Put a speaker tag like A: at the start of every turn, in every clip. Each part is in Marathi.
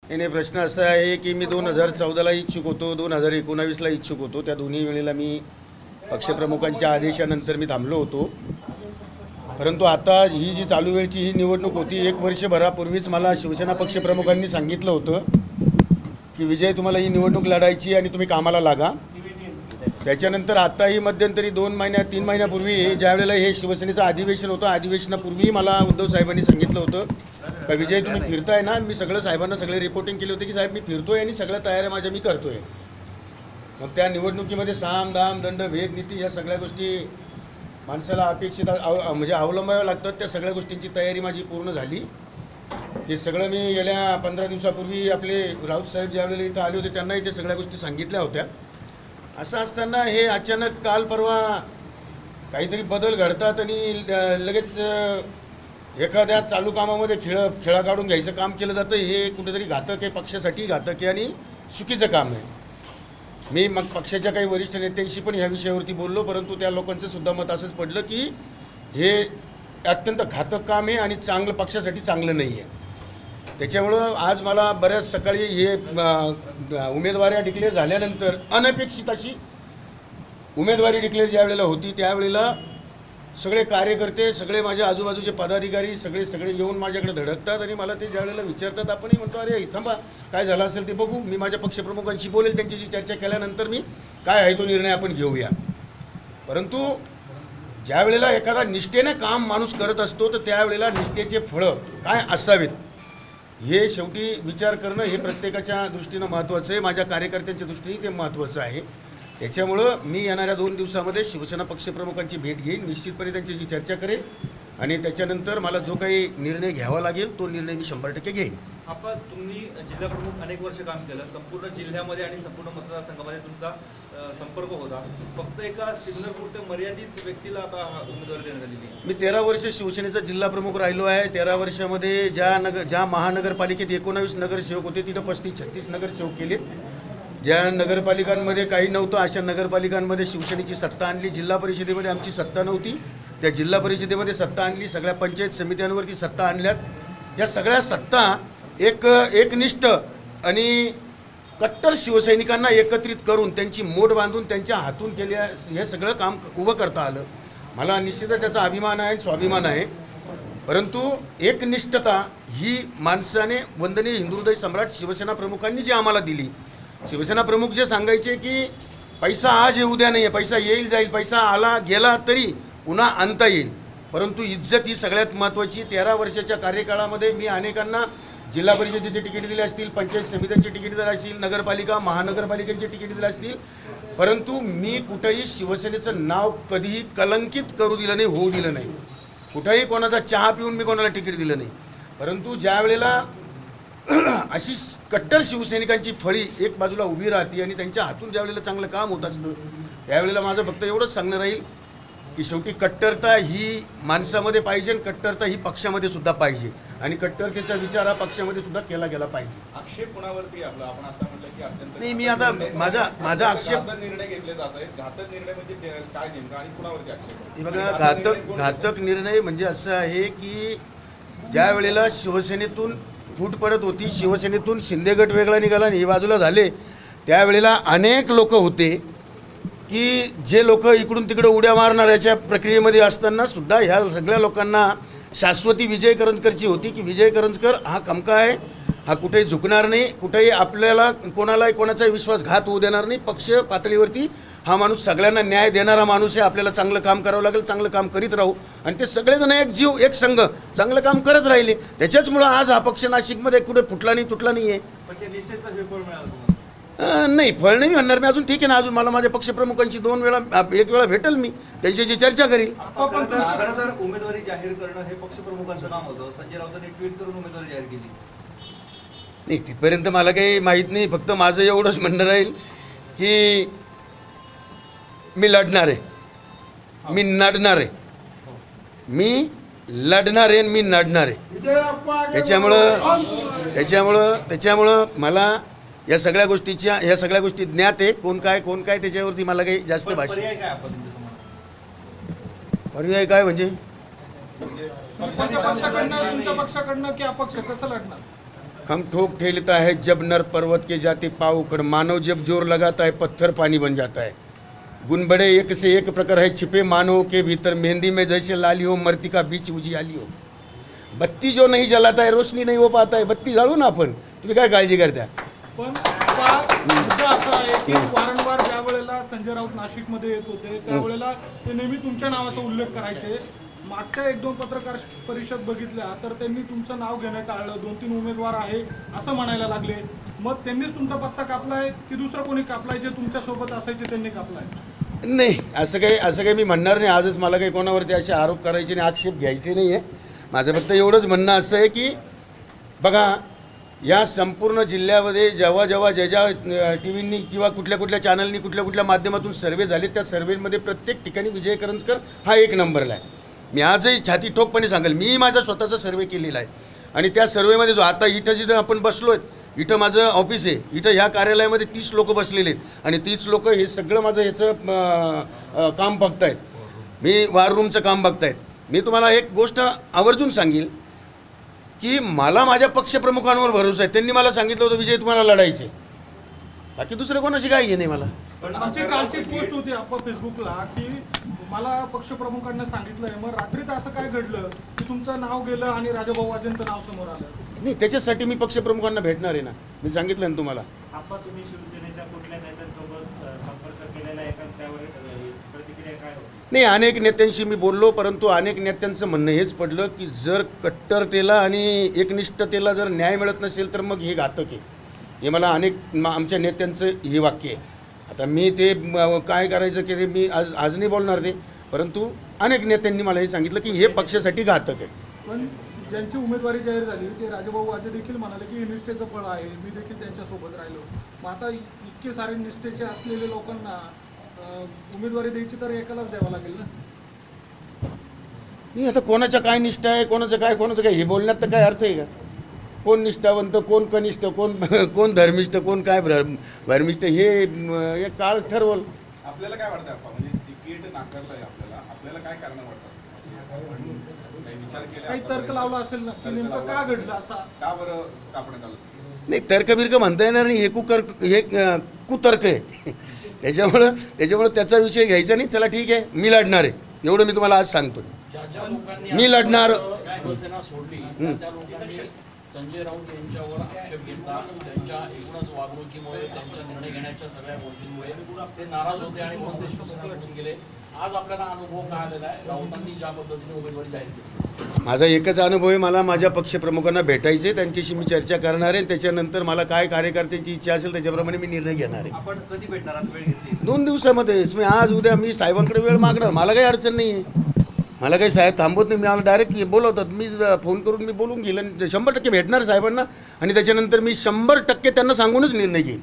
A: नाही, प्रश्न असा आहे की मी 2014ला इच्छुक होतो, 2019ला इच्छुक होतो. त्या दोन्ही वेळेला मी पक्षप्रमुखांच्या आदेशानंतर मी थांबलो होतो. परंतु आता ही जी चालू वेळची ही निवडणूक होती, 1 वर्षभरापूर्वीच मला शिवसेना पक्षप्रमुखांनी सांगितलं होतं की विजय, तुम्हाला ही निवडणूक लढायची आणि तुम्ही कामाला लागा. त्याच्यानंतर आत्ताही मध्यंतरी 3 महिन्यापूर्वी ज्या वेळेला हे शिवसेनेचं अधिवेशन होतं, अधिवेशनापूर्वी मला उद्धव साहेबांनी सांगितलं होतं का विजय, तुम्ही फिरताय ना. मी सगळं साहेबांना सगळे रिपोर्टिंग केली होती की साहेब, मी फिरतोय आणि सगळ्या तयाऱ्या माझ्या मी करतोय. मग त्या निवडणुकीमध्ये साम दाम दंड भेद नीती या सगळ्या गोष्टी माणसाला अपेक्षित म्हणजे अवलंबाव्या लागतात. त्या सगळ्या गोष्टींची तयारी माझी पूर्ण झाली. हे सगळं मी गेल्या 15 दिवसापूर्वी आपले राऊत साहेब ज्यावेळेला इथं आले होते त्यांनाही ते सगळ्या गोष्टी सांगितल्या होत्या. असं असताना हे अचानक काल परवा काहीतरी बदल घडतात आणि लगेच एखाद्या चालू कामामध्ये खेळा काढून घ्यायचं काम केलं जातं. हे कुठेतरी घातक आहे, पक्षासाठी घातक आहे आणि चुकीचं काम आहे. मी मग पक्षाच्या काही वरिष्ठ नेत्यांशी पण ह्या विषयावरती बोललो, परंतु त्या लोकांचं सुद्धा मत असंच पडलं की हे अत्यंत घातक काम आहे आणि चांगलं पक्षासाठी चांगलं नाही आहे. त्याच्यामुळं आज मला बऱ्याच सकाळी हे उमेदवारी डिक्लेअर झाल्यानंतर अनपेक्षित अशी उमेदवारी डिक्लेअर ज्या वेळेला होती त्यावेळेला सगळे कार्यकर्ते, सगळे माझ्या आजूबाजूचे पदाधिकारी सगळे येऊन माझ्याकडे धडकतात आणि मला ते ज्या वेळेला विचारतात, आपणही म्हणतो अरे थांबा, काय झालं असेल ते बघू, मी माझ्या पक्षप्रमुखांशी बोलेल, त्यांच्याशी चर्चा केल्यानंतर मी काय आहे तो निर्णय आपण घेऊया. परंतु ज्या वेळेला एखादा निष्ठेने काम माणूस करत असतो तर त्यावेळेला निष्ठेचे फळं काय असावेत हे शेवटी विचार करणं हे प्रत्येकाच्या दृष्टीनं महत्त्वाचं आहे. माझ्या कार्यकर्त्यांच्या दृष्टीने ते महत्त्वाचं आहे. त्याच्यामुळं मी येणाऱ्या 2 दिवसामध्ये शिवसेना पक्षप्रमुखांची भेट घेईन, निश्चितपणे त्यांच्याशी चर्चा करेन आणि त्याच्यानंतर मला जो काही निर्णय घ्यावा लागेल तो निर्णय मी 100% घेईन.
B: आपण तुम्ही जिल्हाप्रमुख अनेक वर्ष काम केलं, संपूर्ण जिल्ह्यामध्ये आणि संपूर्ण मतदारसंघामध्ये तुमचा संपर्क होता. फक्त एका सिन्नर मर्यादित व्यक्तीला आता उमेदवारी देण्यात आलेली आहे.
A: मी 13 वर्ष शिवसेनेचा जिल्हा प्रमुख राहिलो आहे. 13 वर्षामध्ये ज्या महानगरपालिकेत 19 नगरसेवक होते तिथं 35-36 नगरसेवक केलेत. ज्या नगरपालिकांमध्ये काही नव्हतं अशा नगरपालिकांमध्ये शिवसेनेची सत्ता आणली. जिल्हा परिषदेमध्ये आमची सत्ता नव्हती, त्या जिल्हा परिषदेमध्ये सत्ता आणली. सगळ्या पंचायत समित्यांवरती सत्ता आणल्यात. या सगळ्या सत्ता एकनिष्ठ आणि कट्टर शिवसैनिकांना एकत्रित करून त्यांची मोड बांधून त्यांच्या हातून केल्या हे सगळं काम उभं करता आलं. मला निश्चितच त्याचा अभिमान आहे, स्वाभिमान आहे. परंतु एकनिष्ठता ही माणसाने वंदनीय हिंदुहृदय सम्राट शिवसेना प्रमुखांनी जी आम्हाला दिली. शिवसेना प्रमुख जे सांगायचे की पैसा आज येऊ द्या नाही आहे, पैसा येईल जाईल, पैसा आला गेला तरी पुन्हा आणता येईल, परंतु इज्जत ही सगळ्यात महत्त्वाची. 13 वर्षाच्या कार्यकाळामध्ये मी अनेकांना जिल्हा परिषदेचे तिकीट दिले असतील, पंचायत समित्यांचे तिकीट दिले असतील, नगरपालिका महानगरपालिकेचे तिकीट दिले असतील, परंतु मी कुठेही शिवसेनेचं नाव कधीही कलंकित करू दिलं नाही, होऊ दिलं नाही. कुठेही कोणाचा चहा पिऊन मी कोणाला तिकीट दिलं नाही. परंतु ज्या वेळेला अशी कट्टर शिवसैनिकांची फळी एक बाजूला उभी राहते आणि त्यांच्या हातून ज्या वेळेला चांगलं काम होत असतं त्यावेळेला माझं फक्त एवढंच सांगणं राहील की शेवटी कट्टरता ही माणसामध्ये पाहिजे आणि कट्टरता ही पक्षामध्ये सुद्धा पाहिजे आणि कट्टरतेचा विचार हा पक्षामध्ये सुद्धा केला गेला पाहिजे.
B: आक्षेप कोणावरती आपला आपण आता म्हटलं की अत्यंत
A: नाही, मी आता माझा आक्षेप
B: निर्णय घेतले जात आहेत. घातक निर्णय म्हणजे काय नेमकं आणि कोणावरती आक्षेप?
A: बघा, घातक निर्णय म्हणजे असं आहे की ज्या वेळेला शिवसेनेतून फूट पडत होती, शिवसेनेतून शिंदे गट वेगळा निघाला आणि हे बाजूला झाले, त्यावेळेला अनेक लोक होते की जे लोक इकडून तिकडे उड्या मारणाऱ्याच्या प्रक्रियेमध्ये असताना सुद्धा ह्या सगळ्या लोकांना शाश्वती विजय करंजकरची होती की विजय करंजकर हा खमका आहे, हा कुठेही झुकणार नाही, कुठेही आपल्याला कोणाचाही विश्वासघात होऊ देणार नाही. पक्ष पातळीवरती हा माणूस सगळ्यांना न्याय देणारा माणूस आहे. आपल्याला चांगलं काम करावं लागेल, चांगलं काम करीत राहू आणि ते सगळेजण एक जीव एक संघ चांगलं काम करत राहिले. त्याच्याचमुळं आज हा पक्ष नाशिकमध्ये कुठे फुटला नाही, तुटला नाही आहे. नाही, फळ नाही म्हणणार मी अजून. ठीक आहे ना, अजून मला माझ्या पक्षप्रमुखांची 1 वेळा भेटेल, मी त्यांच्याशी चर्चा करील.
B: खरं तर उमेदवारी जाहीर करणं हे पक्षप्रमुखांचं काम होतं. संजय राऊतांनी ट्विट करून उमेदवारी जाहीर केली.
A: नाही, तिथपर्यंत मला काही माहीत नाही. फक्त माझं एवढंच म्हणणं राहील की मी लढणार आहे, मी नडणार आहे, मी लढणार आहे, मी नडणार आहे. त्याच्यामुळं मला या सगळ्या गोष्टी ज्ञात आहे. कोण काय त्याच्यावरती मला काही जास्त भाषा. पर्याय काय म्हणजे
C: पक्षाकडनं की अपक्ष कसं लढणार?
A: हम ठोक ठेलता है जब नर पर्वत के जाते पाँव उखड़, मानव जब जोर लगाता है पत्थर पानी बन जाता है। गुण बड़े एक से एक प्रकार है छिपे मानव के भीतर, मेहंदी में जैसे लाली हो मरती का बीच उजियाली हो। बत्ती जो नहीं जलाता है रोशनी नहीं हो पाता है, बत्ती जाळू ना आपण, तुम्ही काय काळजी करता?
C: पण मुद्दा असा आहे की वारंवार ज्या वेळेला संजय राऊत नाशिकमध्ये येत होते त्यावेळेला ते नेहमी तुमच्या नावाचा उल्लेख करायचे। मागच्या 1-2 पत्रकार परिषद बघितल्या तर त्यांनी तुमचं नाव घेणं टाळलं, 2-3 उमेदवार आहे असं म्हणायला लागले। मग त्यांनीच तुमचा पत्ता कापलाय की दुसरं कोणी कापलाय, जे तुमच्या सोबत असायचे त्यांनी कापलाय?
A: नाही, असं काही मी म्हणणार नाही। आजच मला काही कोणावरती असे आरोप करायचे नाही, आक्षेप घ्यायचे नाही आहे। माझं फक्त एवढंच म्हणणं असं आहे की बघा, या संपूर्ण जिल्ह्यामध्ये जेव्हा ज्या टी व्हींनी किंवा कुठल्या चॅनलनी कुठल्या माध्यमातून सर्वे झाले, त्या सर्वेमध्ये प्रत्येक ठिकाणी विजय करंजकर हा 1 नंबरला आहे। मी आजही छाती ठोकपणे सांगेल, मी माझा स्वतःचा सर्वे केलेला आहे आणि त्या सर्वेमध्ये जो आता इथं जिथं आपण बसलो आहेत, इथं माझं ऑफिस आहे, इथं ह्या कार्यालयामध्ये 30 लोक बसलेले आहेत आणि 30 लोक हे सगळं माझं ह्याचं काम बघतायत, मी वॉर रूमचं काम बघतायत। मी तुम्हाला एक गोष्ट आवर्जून सांगेल की मला माझ्या पक्षप्रमुखांवर भरोसा आहे। त्यांनी मला सांगितलं होतं विजय तुम्हाला लढायचे, बाकी दुसरं कोणाशी काय नाही मला।
C: पण आमची कालची पोस्ट होती आपल्या फेसबुकला की मला पक्षप्रमुखांना सांगितलंय, मग रात्रीत असं काय घडलं की तुमचं नाव गेलं आणि राजाभाऊ वाजेंचं नाव समोर आलं?
A: नाही, त्याच्यासाठी मी पक्षप्रमुखांना भेटणार आहे ना, मी सांगितलं ना तुम्हाला।
D: आपण तुम्ही शिवसेनेच्या कुठल्या नेत्यांसोबत संपर्क केलेला आहे का, त्यावर प्रतिक्रिया काय होती?
A: नाही, अनेक नेत्यांशी मी बोललो, परंतु अनेक नेत्यांचं म्हणणं हेच पडलं की जर कट्टरतेला आणि एकनिष्ठतेला जर न्याय मिळत नसेल तर मग हे घातक आहे। हे मला आमच्या नेत्यांचं हे वाक्य आहे। आता मी ते काय करायचं की ते मी आज नाही बोलणार ते, परंतु अनेक नेत्यांनी मला हे सांगितलं की हे पक्षासाठी घातक आहे।
C: पण ज्यांची उमेदवारी जाहीर झाली ते राजाभाऊ वाजे देखील म्हणाले की हे निष्ठेचं फळ आहे, मी देखील त्यांच्यासोबत राहिलो। मग आता इतके सारे निष्ठेचे असलेले लोकांना उमेदवारी द्यायची तर एकालाच द्यावं लागेल ना?
A: नाही, आता कोणाच्या काय निष्ठा आहे, कोणाचं काय हे बोलण्यात तर काय अर्थ आहे का? कोण निष्ठावंत, कोण कनिष्ठ, कोण धर्मिष्ठ, कोण काय भर्मिष्ठ, हे काळ ठरवल।
E: आपल्याला काय वाटतं म्हणजे तिकीट नाकारलंय आपल्याला काय कारण वाटतं? विचार केला,
C: काही तर्क लावला असेल ना की नेमकं का घडलं, असा
E: का बरं कापण्यात आलं?
A: नाही, तर्कबिर्क म्हणता येणार नाही, हे कुतर्क आहे। त्याच्यामुळं त्याचा विषय घ्यायचा नाही। चला ठीक आहे, मी लढणार आहे, एवढं मी तुम्हाला आज सांगतो। मी लढणार।
F: शिवसेना सोडली त्या लोकांनी संजय राऊत यांच्यावर आक्षेप घेतला, त्यांच्या एकूणच वागणुकीमुळे, त्यांच्या निर्णय घेण्याच्या सगळ्या गोष्टींमुळे ते नाराज होते आणि म्हणून ते शिवसेना सोडून गेले। आज आपल्याला अनुभव काय आलेला आहे, राऊतांनी ज्या पद्धतीने उमेदवारी जाहीर केली?
A: माझा एकच अनुभव आहे, मला माझ्या पक्षप्रमुखांना भेटायचे, त्यांच्याशी मी चर्चा करणार आहे। त्याच्यानंतर मला काय कार्यकर्त्यांची इच्छा असेल त्याच्याप्रमाणे मी निर्णय घेणार आहे।
B: आपण कधी भेटणार आहात? वेळ घेतली?
A: 2 दिवसामध्येच मी आज उद्या मी साहेबांकडे वेळ मागणार, मला काही अडचण नाही आहे। मला काही साहेब थांबवत नाही, मी मला डायरेक्ट बोलवतात, मी फोन करून मी बोलून घेईल आणि 100% भेटणार साहेबांना आणि त्याच्यानंतर मी 100% त्यांना सांगूनच निर्णय घेईल।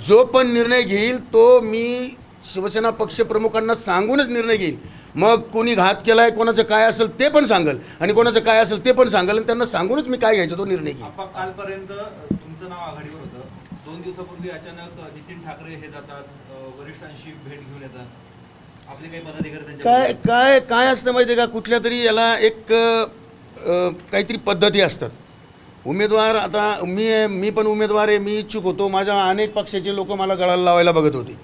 A: जो पण निर्णय घेईल तो मी शिवसेना पक्षप्रमुखांना सांगूनच निर्णय घेईल। मग कोणी घात केला आहे, कोणाचं काय असेल ते पण सांगेल आणि कोणाचं काय असेल ते पण सांगेल आणि त्यांना सांगूनच मी काय घ्यायचं तो निर्णय घेईल।
B: कालपर्यंत तुमचं नाव आघाडीवर होतं, 2 दिवसापूर्वी अचानक नितीन ठाकरे हे जातात, वरिष्ठांशी भेट घेऊन येतात, आपले काही पदाधिकारी
A: काय असतं माहिती आहे का, कुठल्या तरी याला एक काहीतरी पद्धती असतात। उमेदवार, आता मी पण उमेदवार आहे, मी इच्छुक होतो, माझ्या अनेक पक्षाचे लोक मला गळाला लावायला बघत होते,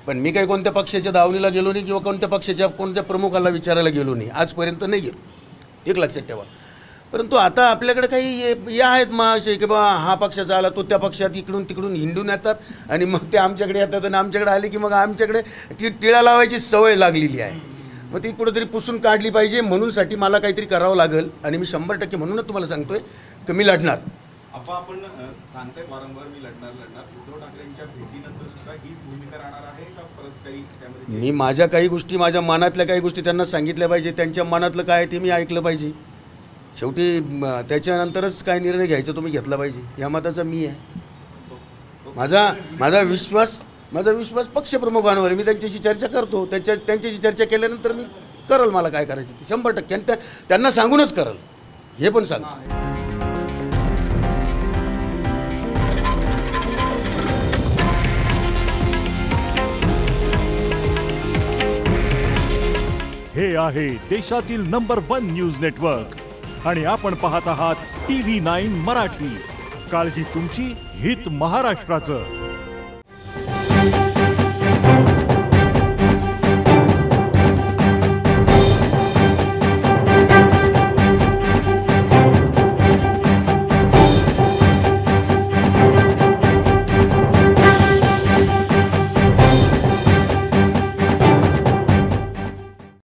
A: पण मी काही कोणत्या पक्षाच्या दावणीला गेलो नाही किंवा कोणत्या प्रमुखाला विचारायला गेलो नाही, आजपर्यंत नाही गेलो, एक लक्षात ठेवा। परंतु आता आपल्याकडे काही हे आहेत मग असे की बा हा पक्षाचा आला तो त्या पक्षात इकडून तिकडून हिंडून येतात आणि मग ते आमच्याकडे येतात आणि आमच्याकडे आले की मग आमच्याकडे ती टिळा लावायची सवय लागलेली आहे। मग ती कुठेतरी पुसून काढली पाहिजे, म्हणूनसाठी मला काहीतरी करावं लागेल आणि मी 100% म्हणूनच तुम्हाला सांगतोय की मी लढणार।
E: आपण सांगताय वारंवार मी लढणार। उद्धव ठाकरेंच्या भेटीनंतर सुद्धा हीच भूमिका राहणार आहे का परत काही त्यामध्ये?
A: मी माझ्या काही गोष्टी, माझ्या मनातल्या काही गोष्टी त्यांना सांगितल्या पाहिजे, त्यांच्या मनातलं काय ते मी ऐकलं पाहिजे। शेवटी त्याच्यानंतरच काय निर्णय घ्यायचा तो मी घेतला पाहिजे, या मताचा मी आहे। माझा विश्वास पक्षप्रमुखांवर, मी त्यांच्याशी चर्चा करतो, त्यांच्याशी चर्चा केल्यानंतर मी करल मला काय करायचं ते 100% त्यांना सांगूनच करल, हे पण सांग।
G: हे आहे देशातील नंबर 1 न्यूज नेटवर्क आणि आपण पाहत आहात TV9 मराठी। काळजी तुमची, हित महाराष्ट्राचं.